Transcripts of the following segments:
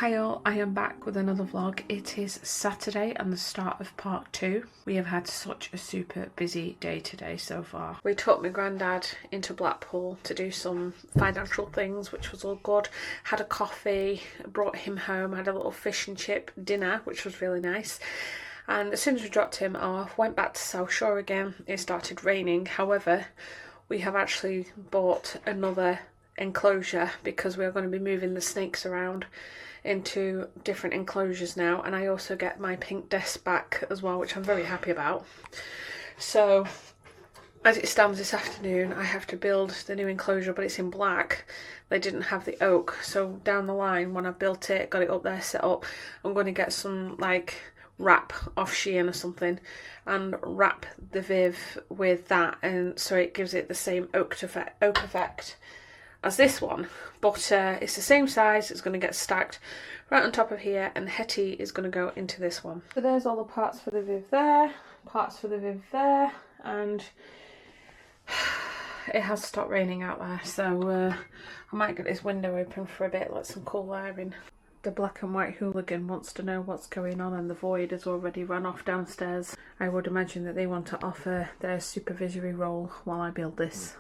Hi all, I am back with another vlog. It is Saturday and the start of part 2. We have had such a super busy day today so far. We took my granddad into Blackpool to do some financial things, which was all good. Had a coffee, brought him home, had a little fish and chip dinner, which was really nice. And as soon as we dropped him off, went back to South Shore again. It started raining. However, we have actually bought another enclosure because we are going to be moving the snakes around into different enclosures now, and I also get my pink desk back as well, which I'm very happy about. So as it stands this afternoon, I have to build the new enclosure, but it's in black. They didn't have the oak, so down the line when I built it, got it up there set up, I'm going to get some like wrap off Shein or something and wrap the Viv with that, and so it gives it the same oak effect as this one, but it's the same size. It's going to get stacked right on top of here, and Hetty is going to go into this one. So there's all the parts for the Viv there, parts for the Viv there, and it has stopped raining out there, so I might get this window open for a bit, let some cool air in. The black and white hooligan wants to know what's going on, and the void has already run off downstairs. I would imagine that they want to offer their supervisory role while I build this.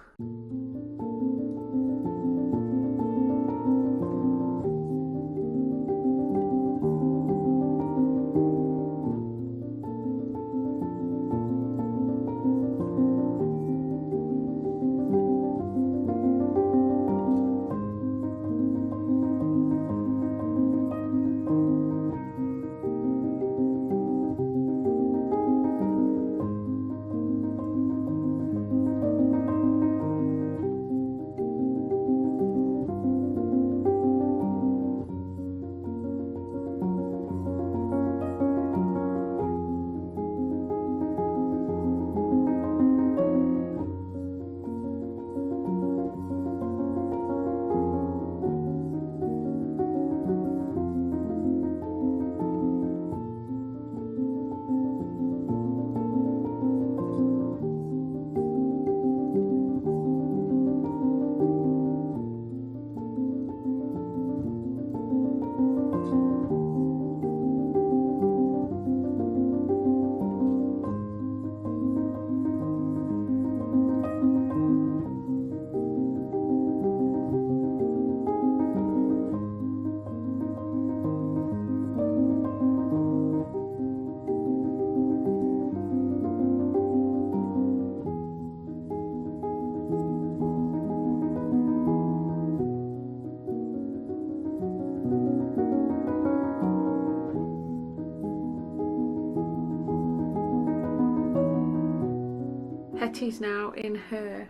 Hetty's now in her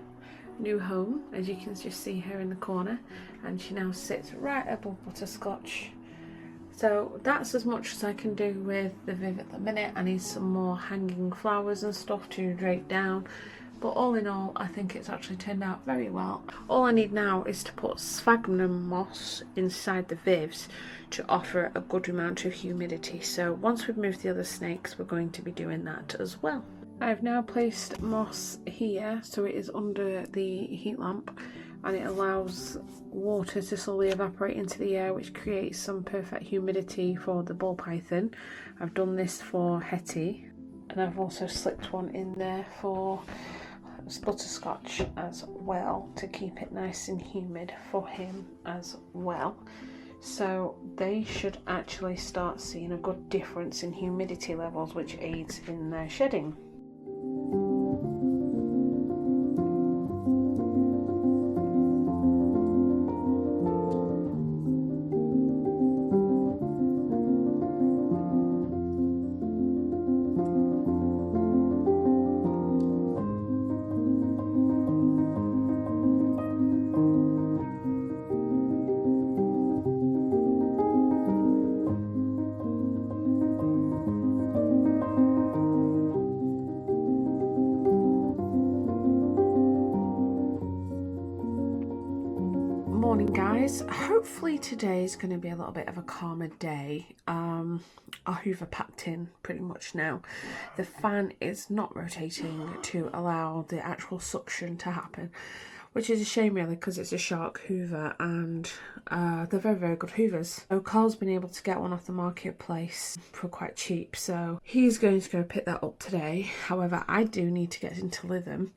new home, as you can just see her in the corner, and she now sits right above Butterscotch. So that's as much as I can do with the Viv at the minute. I need some more hanging flowers and stuff to drape down, but all in all I think it's actually turned out very well. All I need now is to put sphagnum moss inside the Vivs to offer a good amount of humidity, so once we've moved the other snakes we're going to be doing that as well. I've now placed moss here so it is under the heat lamp, and it allows water to slowly evaporate into the air, which creates some perfect humidity for the ball python. I've done this for Hetty, and I've also slipped one in there for Butterscotch as well to keep it nice and humid for him as well. So they should actually start seeing a good difference in humidity levels, which aids in their shedding. Morning guys, hopefully today is going to be a little bit of a calmer day. Our Hoover packed in pretty much now. The fan is not rotating to allow the actual suction to happen, which is a shame really because it's a Shark Hoover and they're very, very good hoovers. So Carl's been able to get one off the marketplace for quite cheap, so he's going to go pick that up today. However, I do need to get into Lytham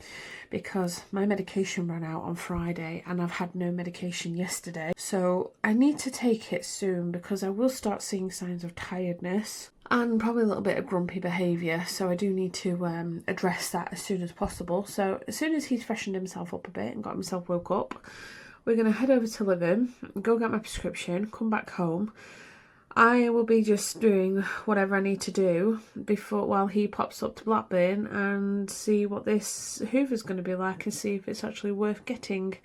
because my medication ran out on Friday and I've had no medication yesterday. So I need to take it soon because I will start seeing signs of tiredness and probably a little bit of grumpy behaviour, so I do need to address that as soon as possible. So as soon as he's freshened himself up a bit and got himself woke up, we're going to head over to Lytham, go get my prescription, come back home. I will be just doing whatever I need to do while he pops up to Blackburn and see what this Hoover's going to be like and see if it's actually worth getting.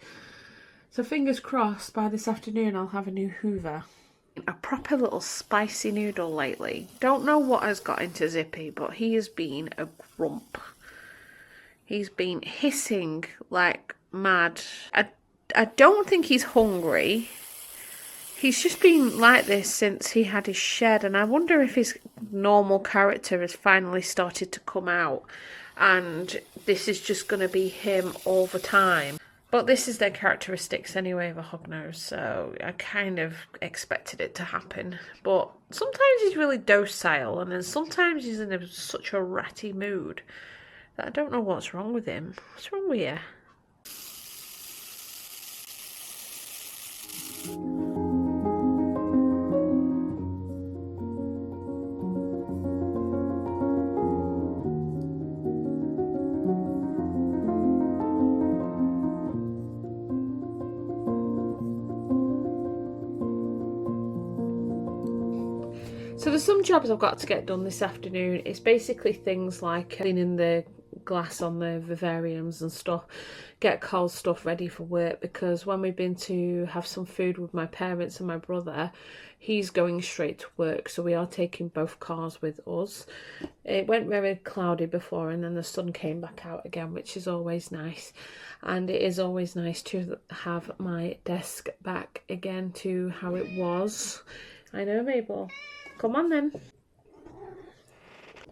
So fingers crossed by this afternoon I'll have a new Hoover. A proper little spicy noodle lately. Don't know what has got into Zippy, but he has been a grump. He's been hissing like mad. I don't think he's hungry. He's just been like this since he had his shed, and I wonder if his normal character has finally started to come out and this is just going to be him all the time. But this is their characteristics anyway of a hognose, so I kind of expected it to happen. But sometimes he's really docile, and then sometimes he's in such a ratty mood that I don't know what's wrong with him. What's wrong with you? So there's some jobs I've got to get done this afternoon. It's basically things like cleaning the glass on the vivariums and stuff, get Carl's stuff ready for work, because when we've been to have some food with my parents and my brother, he's going straight to work, so we are taking both cars with us. It went very cloudy before and then the sun came back out again, which is always nice. And it is always nice to have my desk back again to how it was. I know, Mabel. Come on then.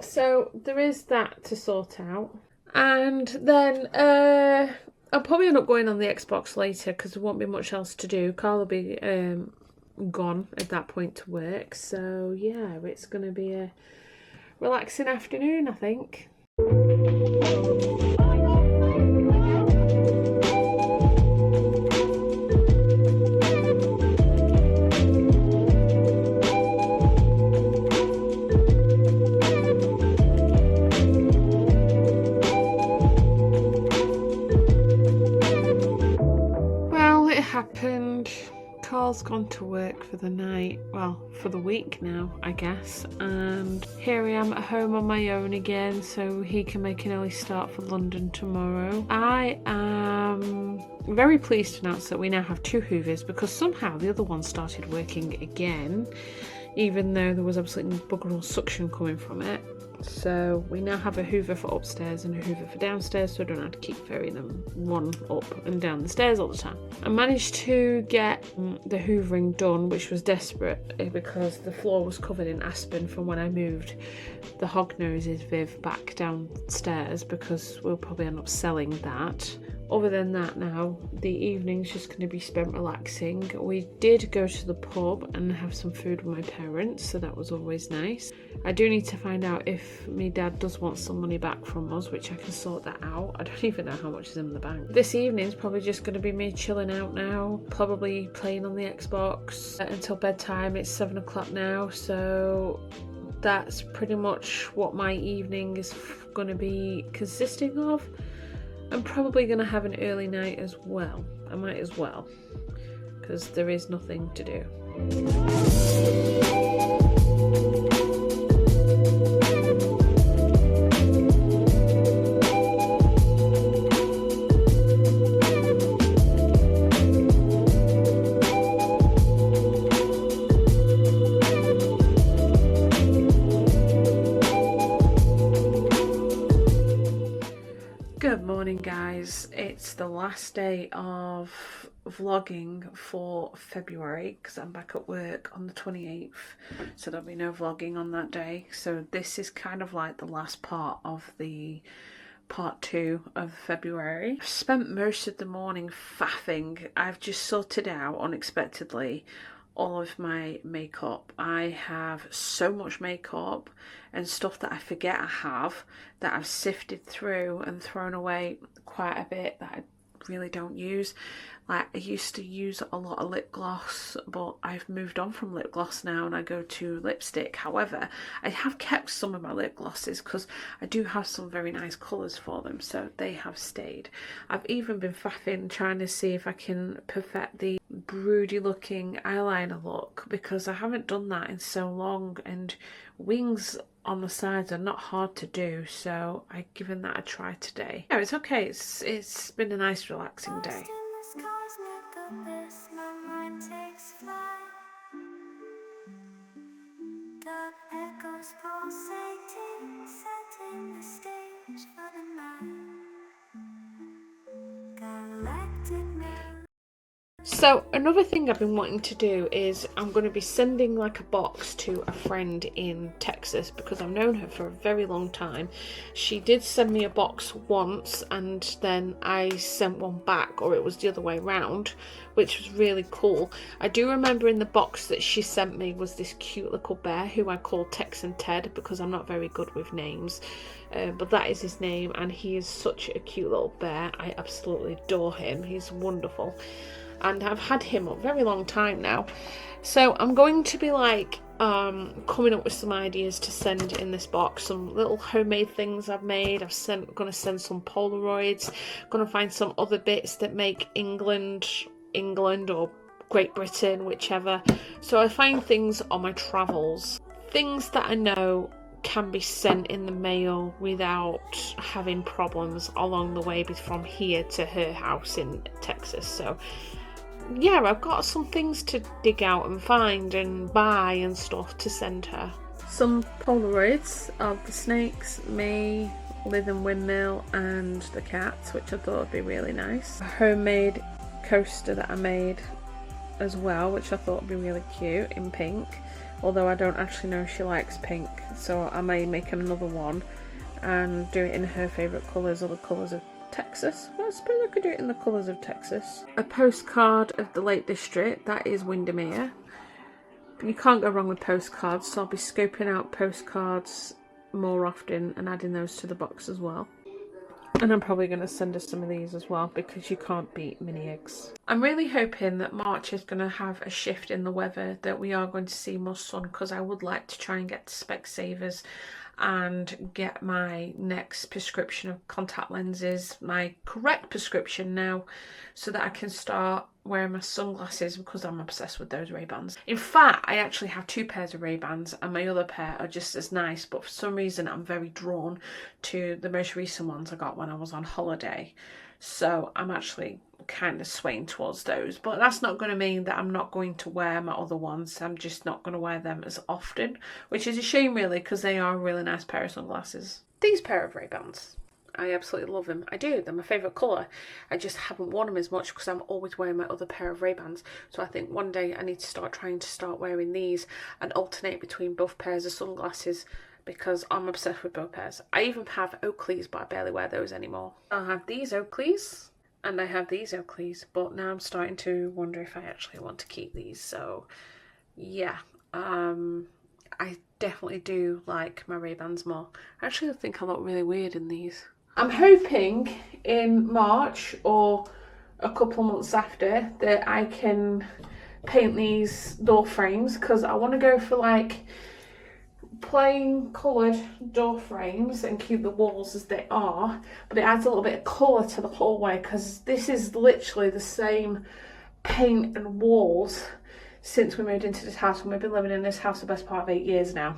So there is that to sort out. And then I'll probably end up going on the Xbox later because there won't be much else to do. Carl will be gone at that point to work. So yeah, it's going to be a relaxing afternoon, I think. Happened. Carl's gone to work for the night, well, for the week now, I guess, and here I am at home on my own again, so he can make an early start for London tomorrow. I am very pleased to announce that we now have 2 Hoovers, because somehow the other one started working again, even though there was absolutely bugger all suction coming from it. So we now have a Hoover for upstairs and a Hoover for downstairs, so I don't have to keep ferrying them one up and down the stairs all the time. I managed to get the hoovering done, which was desperate because the floor was covered in aspen from when I moved the hognoses Viv back downstairs, because we'll probably end up selling that. Other than that, now the evening's just going to be spent relaxing. We did go to the pub and have some food with my parents, so that was always nice. I do need to find out if my dad does want some money back from us, which I can sort that out. I don't even know how much is in the bank. This evening's probably just going to be me chilling out now, probably playing on the Xbox until bedtime. It's 7 o'clock now, so that's pretty much what my evening is going to be consisting of. I'm probably going to have an early night as well. I might as well, because there is nothing to do. Good morning, guys. It's the last day of vlogging for February because I'm back at work on the 28th, so there'll be no vlogging on that day. So this is kind of like the last part of the part 2 of February. I've spent most of the morning faffing. I've just sorted out unexpectedly all of my makeup. I have so much makeup and stuff that I forget I have, that I've sifted through and thrown away quite a bit that I really don't use. Like, I used to use a lot of lip gloss, but I've moved on from lip gloss now and I go to lipstick. However, I have kept some of my lip glosses because I do have some very nice colours for them, so they have stayed. I've even been faffing trying to see if I can perfect the broody looking eyeliner look, because I haven't done that in so long, and wings on the sides are not hard to do, so I've given that a try today. Yeah, it's okay. It's been a nice relaxing day. So another thing I've been wanting to do is I'm going to be sending like a box to a friend in Texas, because I've known her for a very long time. She did send me a box once and then I sent one back, or it was the other way around, which was really cool. I do remember in the box that she sent me was this cute little bear who I call Texan Ted, because I'm not very good with names. But that is his name, and he is such a cute little bear. I absolutely adore him. He's wonderful. And I've had him a very long time now, so I'm going to be like coming up with some ideas to send in this box. Some little homemade things I've made. Gonna send some Polaroids, gonna find some other bits that make England or Great Britain, whichever. So I find things on my travels, things that I know can be sent in the mail without having problems along the way from here to her house in Texas. So yeah, I've got some things to dig out and find and buy and stuff to send her. Some Polaroids of the snakes, me, Liv and Windmill, and the cats, which I thought would be really nice. A homemade coaster that I made as well, which I thought would be really cute, in pink. Although I don't actually know if she likes pink, so I may make another one and do it in her favourite colours, or the colours of Texas. Well, I suppose I could do it in the colours of Texas. A postcard of the Lake District, that is Windermere. You can't go wrong with postcards, so I'll be scoping out postcards more often and adding those to the box as well. And I'm probably going to send her some of these as well, because you can't beat mini eggs. I'm really hoping that March is going to have a shift in the weather, that we are going to see more sun, because I would like to try and get to Specsavers and get my next prescription of contact lenses, my correct prescription now, so that I can start wearing my sunglasses, because I'm obsessed with those Ray-Bans. In fact, I actually have 2 pairs of Ray-Bans, and my other pair are just as nice, but for some reason I'm very drawn to the most recent ones I got when I was on holiday. So I'm actually kind of swaying towards those, but that's not going to mean that I'm not going to wear my other ones. I'm just not going to wear them as often, which is a shame really, because they are a really nice pair of sunglasses. These pair of Ray-Bans, I absolutely love them. I do, they're my favourite colour. I just haven't worn them as much because I'm always wearing my other pair of Ray-Bans. So I think one day I need to start wearing these and alternate between both pairs of sunglasses, because I'm obsessed with both pairs. I even have Oakleys, but I barely wear those anymore. I have these Oakleys and I have these Oakleys, but now I'm starting to wonder if I actually want to keep these. So yeah, I definitely do like my Ray-Bans more. Actually, I think I look really weird in these. I'm hoping in March or a couple months after that I can paint these door frames, because I want to go for like plain coloured door frames and keep the walls as they are, but it adds a little bit of colour to the hallway, because this is literally the same paint and walls since we moved into this house, and we've been living in this house the best part of 8 years now.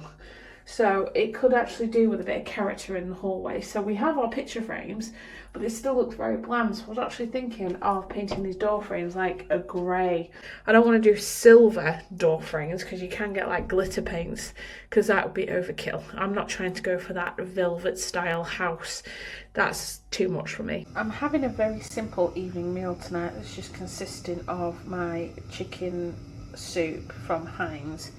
So it could actually do with a bit of character in the hallway. So we have our picture frames, but it still looks very bland. So I was actually thinking of painting these door frames like a grey. I don't want to do silver door frames, because you can get like glitter paints, because that would be overkill. I'm not trying to go for that velvet style house. That's too much for me. I'm having a very simple evening meal tonight. It's just consisting of my chicken soup from Heinz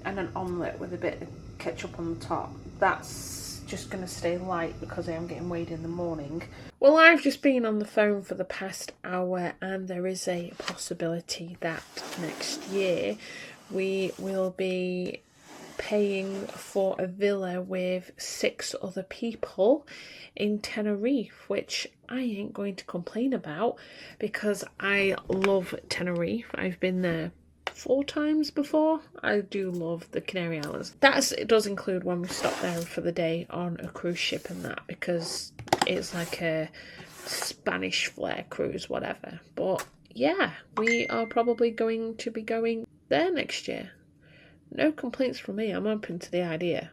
and an omelette with a bit of ketchup on the top. That's just going to stay light because I am getting weighed in the morning. Well, I've just been on the phone for the past hour, and there is a possibility that next year we will be paying for a villa with 6 other people in Tenerife, which I ain't going to complain about because I love Tenerife. I've been there 4 times before. I do love the Canary Islands. It does include when we stop there for the day on a cruise ship and that, because it's like a Spanish flair cruise, whatever. But yeah, we are probably going to be going there next year. No complaints from me. I'm open to the idea.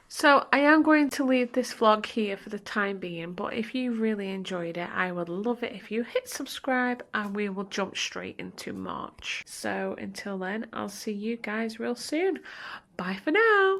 So I am going to leave this vlog here for the time being, but if you really enjoyed it, I would love it if you hit subscribe, and we will jump straight into March. So until then, I'll see you guys real soon. Bye for now.